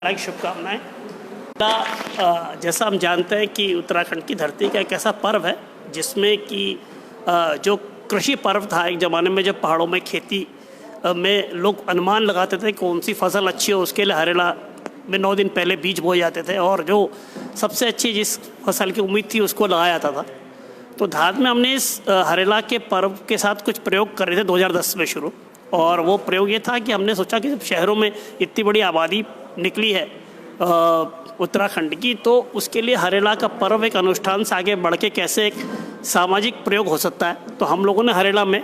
शुभकामनाएं। जैसा हम जानते हैं कि उत्तराखंड की धरती का एक ऐसा पर्व है जिसमें कि जो कृषि पर्व था एक ज़माने में, जब पहाड़ों में खेती में लोग अनुमान लगाते थे कौन सी फसल अच्छी हो, उसके लिए हरेला में 9 दिन पहले बीज बोए जाते थे और जो सबसे अच्छी जिस फसल की उम्मीद थी उसको लगाया जाता था। तो धाद में हमने इस हरेला के पर्व के साथ कुछ प्रयोग कर रहे थे 2010 में शुरू, और वो प्रयोग ये था कि हमने सोचा कि जब शहरों में इतनी बड़ी आबादी निकली है उत्तराखंड की, तो उसके लिए हरेला का पर्व एक अनुष्ठान से आगे बढ़ के कैसे एक सामाजिक प्रयोग हो सकता है। तो हम लोगों ने हरेला में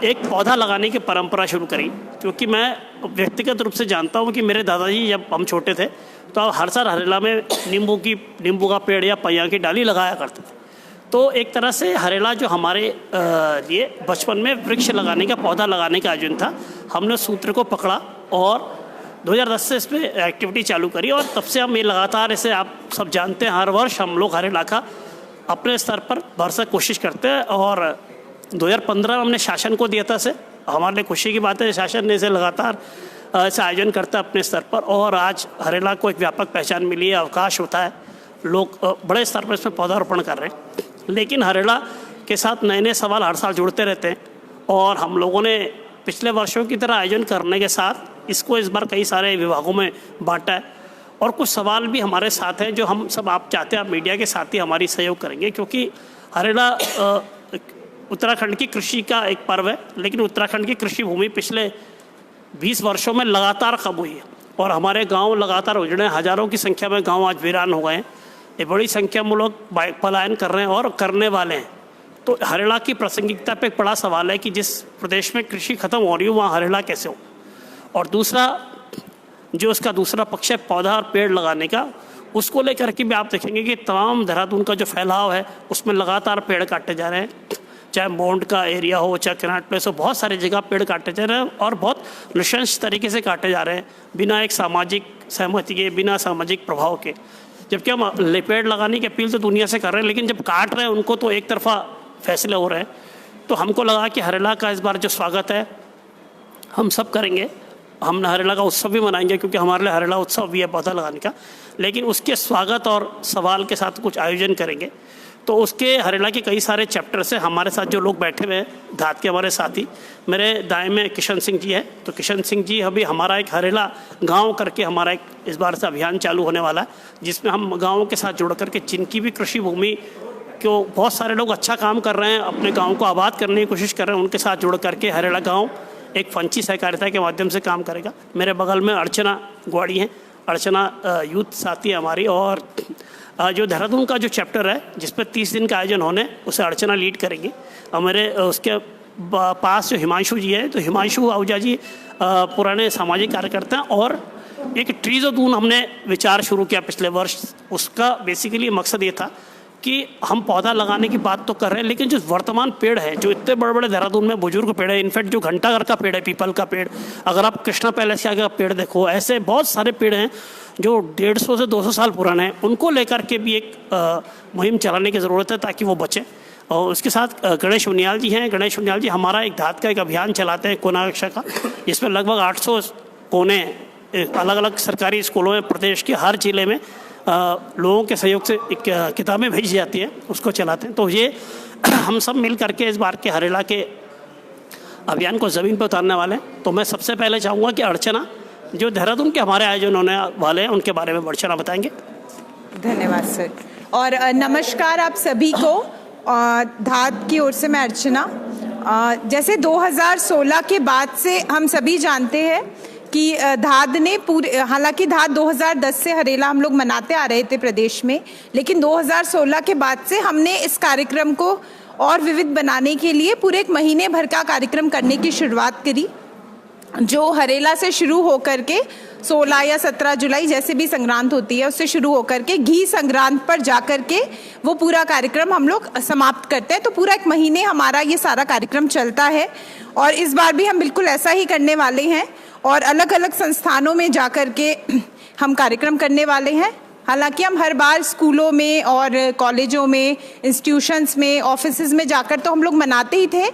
एक पौधा लगाने की परंपरा शुरू करी, क्योंकि मैं व्यक्तिगत रूप से जानता हूँ कि मेरे दादाजी जब हम छोटे थे तो हर साल हरेला में नींबू का पेड़ या पैया की डाली लगाया करते थे। तो एक तरह से हरेला जो हमारे लिए बचपन में वृक्ष लगाने का, पौधा लगाने का आयोजन था, हमने सूत्र को पकड़ा और 2010 से इस पर एक्टिविटी चालू करी। और तब से हम ये लगातार, ऐसे आप सब जानते हैं, हर वर्ष हम लोग हरेला का अपने स्तर पर भरसक कोशिश करते हैं। और 2015 में हमने शासन को दिया था से, हमारे लिए खुशी की बात है, शासन ने इसे लगातार ऐसे आयोजन करता है अपने स्तर पर, और आज हरेला को एक व्यापक पहचान मिली है, अवकाश होता है, लोग बड़े स्तर पर इसमें पौधारोपण कर रहे हैं। लेकिन हरेला के साथ नए नए सवाल हर साल जुड़ते रहते हैं, और हम लोगों ने पिछले वर्षों की तरह आयोजन करने के साथ इसको इस बार कई सारे विभागों में बांटा है। और कुछ सवाल भी हमारे साथ हैं जो हम सब, आप चाहते हैं आप मीडिया के साथ ही हमारी सहयोग करेंगे, क्योंकि हरेला उत्तराखंड की कृषि का एक पर्व है, लेकिन उत्तराखंड की कृषि भूमि पिछले 20 वर्षों में लगातार कम हुई है और हमारे गांव लगातार उजड़े हैं। हज़ारों की संख्या में गांव आज वीरान हो गए हैं, ये बड़ी संख्या में लोग पलायन कर रहे हैं और करने वाले हैं। तो हरेला की प्रासंगिकता पे एक बड़ा सवाल है कि जिस प्रदेश में कृषि खत्म हो रही हो वहाँ हरेला कैसे हो। और दूसरा, जो उसका दूसरा पक्ष है पौधा और पेड़ लगाने का, उसको लेकर के भी आप देखेंगे कि तमाम देहरादून का जो फैलाव है उसमें लगातार पेड़ काटे जा रहे हैं, चाहे मोंड का एरिया हो, चाहे कनाट प्लेस हो, बहुत सारी जगह पेड़ काटे जा रहे हैं और बहुत नृशंस तरीके से काटे जा रहे हैं, बिना एक सामाजिक सहमति के, बिना सामाजिक प्रभाव के। जबकि हम पेड़ लगाने की अपील तो दुनिया से कर रहे हैं, लेकिन जब काट रहे हैं उनको तो एक तरफा फैसले हो रहे हैं। तो हमको लगा कि हरेला का इस बार जो स्वागत है हम सब करेंगे। हम हरेला का उत्सव भी मनाएंगे, क्योंकि हमारे लिए हरेला उत्सव भी है पौधा लगाने का, लेकिन उसके स्वागत और सवाल के साथ कुछ आयोजन करेंगे। तो उसके हरेला के कई सारे चैप्टर से हमारे साथ जो लोग बैठे हुए हैं, धाद के हमारे साथी, मेरे दाएं में किशन सिंह जी है। तो किशन सिंह जी अभी हमारा एक हरेला गांव करके हमारा एक इस बार से अभियान चालू होने वाला है, जिसमें हम गाँव के साथ जुड़ करके जिनकी भी कृषि भूमि को बहुत सारे लोग अच्छा काम कर रहे हैं, अपने गाँव को आबाद करने की कोशिश कर रहे हैं, उनके साथ जुड़ करके हरेला गाँव एक फंची सहकारिता के माध्यम से काम करेगा। मेरे बगल में अर्चना ग्वाड़ी हैं, अर्चना यूथ साथी है हमारी, और जो देहरादून का जो चैप्टर है जिसपे 30 दिन का आयोजन होने, उसे अर्चना लीड करेंगी। और मेरे उसके पास जो हिमांशु जी है, तो हिमांशु आहूजा जी पुराने सामाजिक कार्यकर्ता हैं, और एक ट्रीज़ोदून हमने विचार शुरू किया पिछले वर्ष। उसका बेसिकली मकसद ये था कि हम पौधा लगाने की बात तो कर रहे हैं, लेकिन जो वर्तमान पेड़ है, जो इतने बड़े बड़े देहरादून में बुजुर्ग पेड़ है, इनफैक्ट जो घंटाघर का पेड़ है, पीपल का पेड़, अगर आप कृष्णा पैलेस के आगे का पेड़ देखो, ऐसे बहुत सारे पेड़ हैं जो 150 से 200 साल पुराने हैं, उनको लेकर के भी एक मुहिम चलाने की ज़रूरत है ताकि वो बचे। और उसके साथ गणेश उनियाल जी हैं। गणेश उनियाल जी हमारा एक धाद का एक अभियान चलाते हैं कोना कक्षा का, जिसमें लगभग 800 कोने अलग अलग सरकारी स्कूलों में प्रदेश के हर जिले में लोगों के सहयोग से किताबें भेजी जाती हैं, उसको चलाते हैं। तो ये हम सब मिल करके इस बार के हरेला के अभियान को ज़मीन पर उतारने वाले हैं। तो मैं सबसे पहले चाहूँगा कि अर्चना, जो देहरादून के हमारे आयोजन होने वाले हैं, उनके बारे में अर्चना बताएंगे। धन्यवाद सर, और नमस्कार आप सभी को। धाद की ओर से मैं अर्चना। जैसे 2016 के बाद से हम सभी जानते हैं कि धाद ने हालांकि धाद 2010 से हरेला हम लोग मनाते आ रहे थे प्रदेश में, लेकिन 2016 के बाद से हमने इस कार्यक्रम को और विविध बनाने के लिए पूरे 1 महीने भर का कार्यक्रम करने की शुरुआत करी, जो हरेला से शुरू होकर के 16 या 17 जुलाई जैसे भी संक्रांत होती है उससे शुरू होकर के घी संक्रांत पर जाकर के वो पूरा कार्यक्रम हम लोग समाप्त करते हैं। तो पूरा 1 महीने हमारा ये सारा कार्यक्रम चलता है, और इस बार भी हम बिल्कुल ऐसा ही करने वाले हैं और अलग अलग संस्थानों में जाकर के हम कार्यक्रम करने वाले हैं। हालांकि हम हर बार स्कूलों में और कॉलेजों में, इंस्टीट्यूशंस में, ऑफिसेज में जाकर तो हम लोग मनाते ही थे,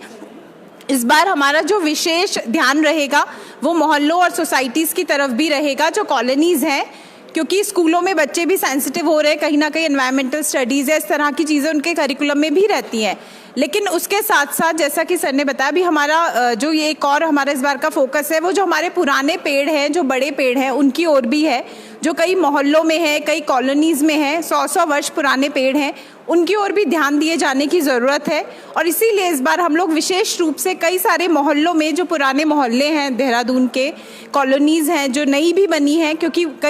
इस बार हमारा जो विशेष ध्यान रहेगा वो मोहल्लों और सोसाइटीज़ की तरफ भी रहेगा, जो कॉलोनीज़ हैं, क्योंकि स्कूलों में बच्चे भी सेंसिटिव हो रहे हैं, कहीं ना कहीं एनवायरमेंटल स्टडीज़ है, इस तरह की चीज़ें उनके करिकुलम में भी रहती हैं। लेकिन उसके साथ साथ जैसा कि सर ने बताया, भी हमारा जो ये एक और हमारा इस बार का फोकस है, वो जो हमारे पुराने पेड़ हैं, जो बड़े पेड़ हैं, उनकी ओर भी है, जो कई मोहल्लों में है, कई कॉलोनीज़ में है, 100-100 वर्ष पुराने पेड़ हैं, उनकी ओर भी ध्यान दिए जाने की ज़रूरत है। और इसीलिए इस बार हम लोग विशेष रूप से कई सारे मोहल्लों में, जो पुराने मोहल्ले हैं देहरादून के, कॉलोनीज़ हैं जो नई भी बनी हैं, क्योंकि कई